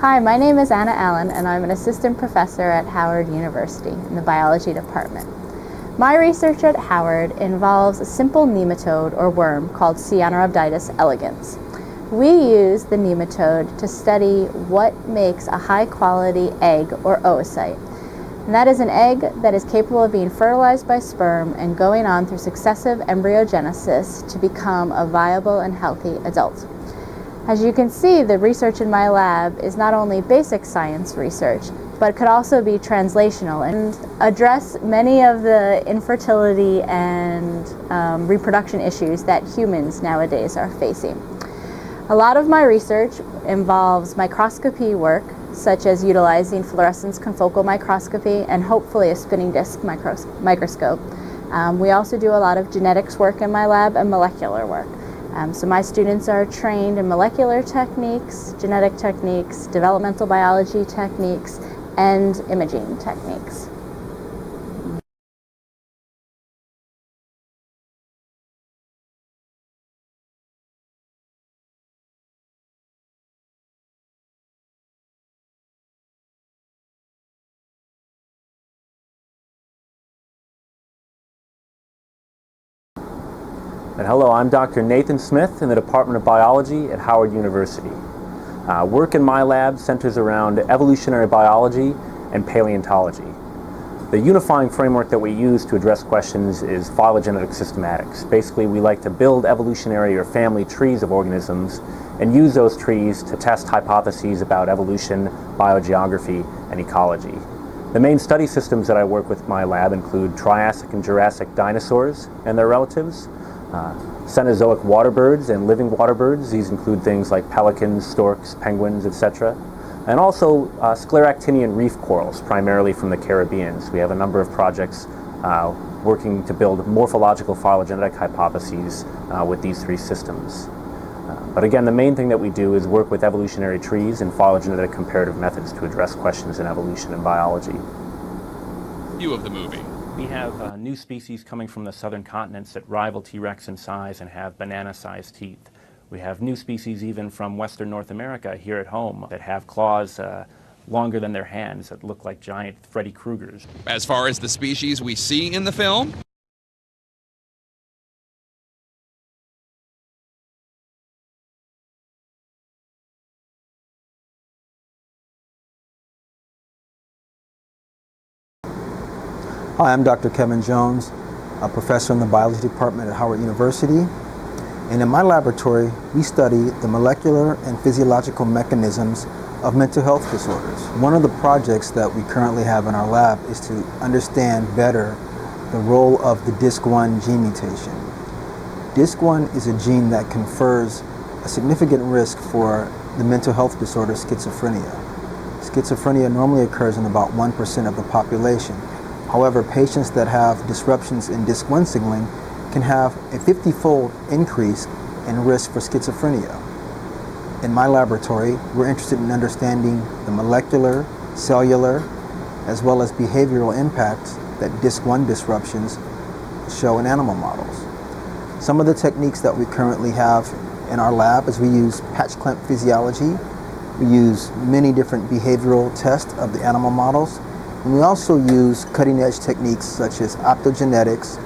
Hi, my name is Anna Allen, and I'm an assistant professor at Howard University in the biology department. My research at Howard involves a simple nematode or worm called Cyanarhabditis elegans. We use the nematode to study what makes a high-quality egg or oocyte. And that is an egg that is capable of being fertilized by sperm and going on through successive embryogenesis to become a viable and healthy adult. As you can see, the research in my lab is not only basic science research, but could also be translational and address many of the infertility and reproduction issues that humans nowadays are facing. A lot of my research involves microscopy work, such as utilizing fluorescence confocal microscopy and hopefully a spinning disk microscope. We also do a lot of genetics work in my lab and molecular work. So my students are trained in molecular techniques, genetic techniques, developmental biology techniques, and imaging techniques. And hello, I'm Dr. Nathan Smith in the Department of Biology at Howard University. Work in my lab centers around evolutionary biology and paleontology. The unifying framework that we use to address questions is phylogenetic systematics. Basically, we like to build evolutionary or family trees of organisms and use those trees to test hypotheses about evolution, biogeography, and ecology. The main study systems that I work with in my lab include Triassic and Jurassic dinosaurs and their relatives, Cenozoic water birds and living water birds. These include things like pelicans, storks, penguins, etc. And also scleractinian reef corals, primarily from the Caribbean. So we have a number of projects working to build morphological phylogenetic hypotheses with these three systems. But again, the main thing that we do is work with evolutionary trees and phylogenetic comparative methods to address questions in evolution and biology. View of the movie. We have new species coming from the southern continents that rival T-Rex in size and have banana-sized teeth. We have new species even from western North America here at home that have claws longer than their hands that look like giant Freddy Kruegers. As far as the species we see in the film, Hi, I'm Dr. Kevin Jones, a professor in the biology department at Howard University. And in my laboratory, we study the molecular and physiological mechanisms of mental health disorders. One of the projects that we currently have in our lab is to understand better the role of the DISC1 gene mutation. DISC1 is a gene that confers a significant risk for the mental health disorder schizophrenia. Schizophrenia normally occurs in about 1% of the population. However, patients that have disruptions in DISC1 signaling can have a 50-fold increase in risk for schizophrenia. In my laboratory, we're interested in understanding the molecular, cellular, as well as behavioral impacts that DISC1 disruptions show in animal models. Some of the techniques that we currently have in our lab is we use patch clamp physiology, we use many different behavioral tests of the animal models, and we also use cutting-edge techniques such as optogenetics.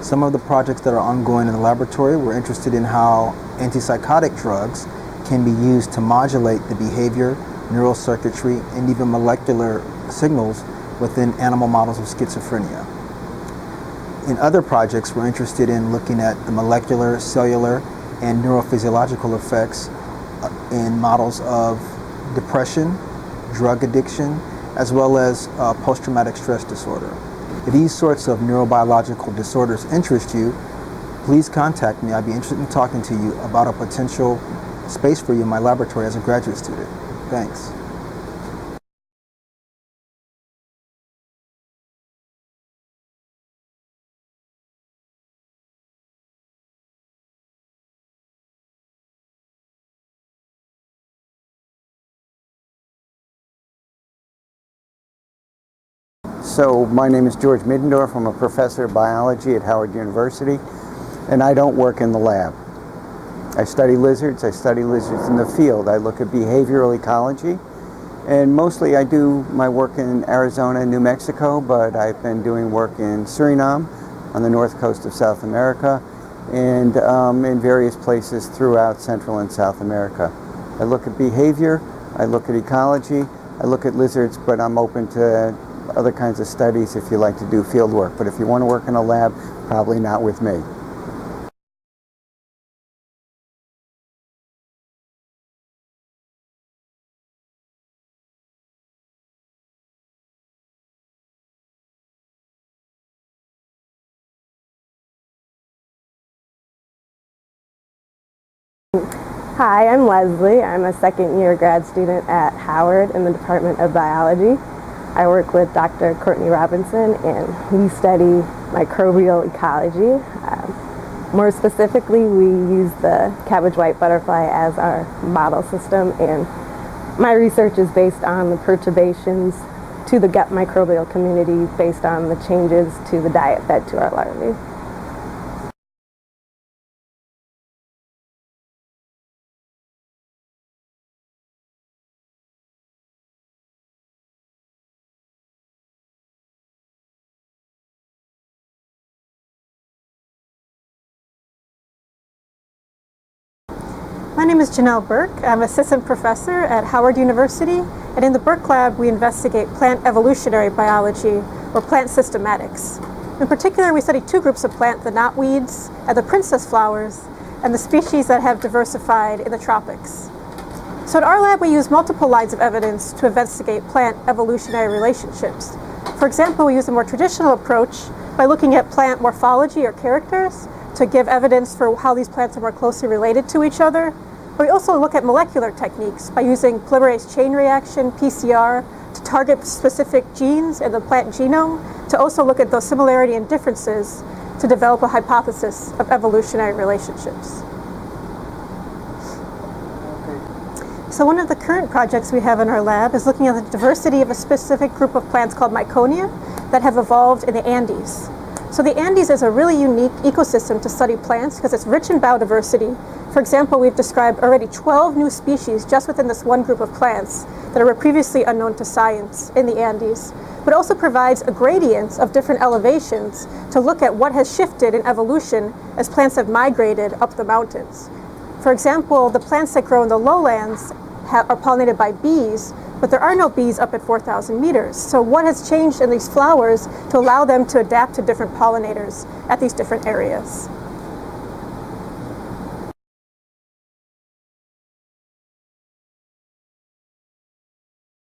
Some of the projects that are ongoing in the laboratory, we're interested in how antipsychotic drugs can be used to modulate the behavior, neural circuitry, and even molecular signals within animal models of schizophrenia. In other projects, we're interested in looking at the molecular, cellular, and neurophysiological effects in models of depression, drug addiction, as well as post-traumatic stress disorder. If these sorts of neurobiological disorders interest you, please contact me. I'd be interested in talking to you about a potential space for you in my laboratory as a graduate student. Thanks. So my name is George Middendorf. I'm a professor of biology at Howard University, and I don't work in the lab. I study lizards in the field. I look at behavioral ecology And mostly I do my work in Arizona and New Mexico, but I've been doing work in Suriname on the north coast of South America and in various places throughout Central and South America. I look at behavior, I look at ecology, I look at lizards, but I'm open to other kinds of studies if you like to do field work. But if you want to work in a lab, probably not with me. Hi, I'm Leslie. I'm a second-year grad student at Howard in the Department of Biology. I work with Dr. Courtney Robinson, and we study microbial ecology. More specifically, we use the cabbage white butterfly as our model system, and my research is based on the perturbations to the gut microbial community based on the changes to the diet fed to our larvae. My name is Janelle Burke. I'm assistant professor at Howard University, and in the Burke Lab we investigate plant evolutionary biology, or plant systematics. In particular, we study two groups of plants, the knotweeds and the princess flowers, and the species that have diversified in the tropics. So in our lab we use multiple lines of evidence to investigate plant evolutionary relationships. For example, we use a more traditional approach by looking at plant morphology or characters to give evidence for how these plants are more closely related to each other. But we also look at molecular techniques by using polymerase chain reaction, PCR, to target specific genes in the plant genome, to also look at those similarity and differences to develop a hypothesis of evolutionary relationships. So one of the current projects we have in our lab is looking at the diversity of a specific group of plants called Myconia that have evolved in the Andes. So the Andes is a really unique ecosystem to study plants because it's rich in biodiversity. For example, we've described already 12 new species just within this one group of plants that were previously unknown to science in the Andes. But it also provides a gradient of different elevations to look at what has shifted in evolution as plants have migrated up the mountains. For example, the plants that grow in the lowlands are pollinated by bees, but there are no bees up at 4,000 meters. So what has changed in these flowers to allow them to adapt to different pollinators at these different areas?